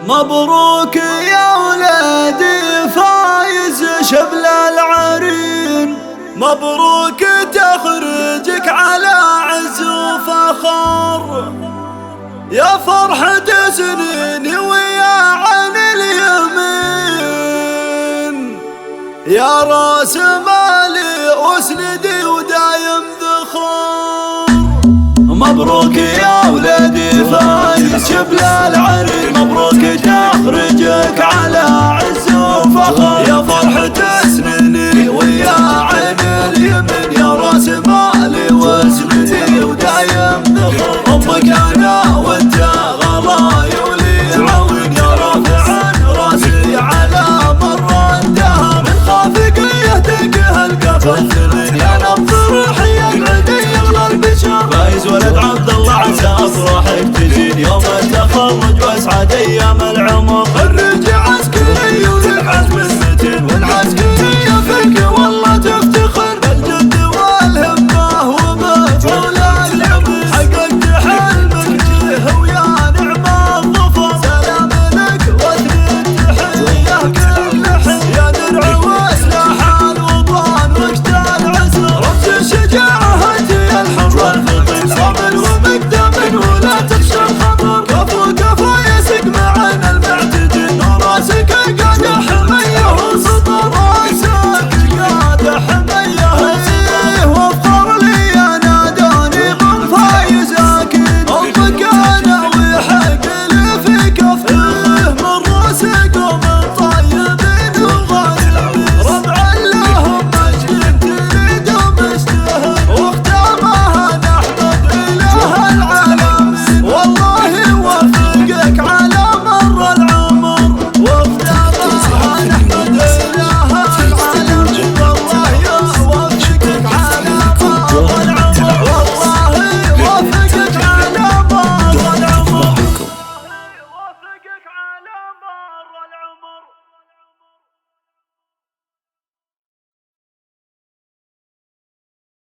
مبروك يا ولدي فايز شبل العرين، مبروك تخرجك على عز وفخر، يا فرحة سنيني ويا عن اليمين، يا راس مالي واسندي ودايم ذخور. مبروك يا ولدي فايز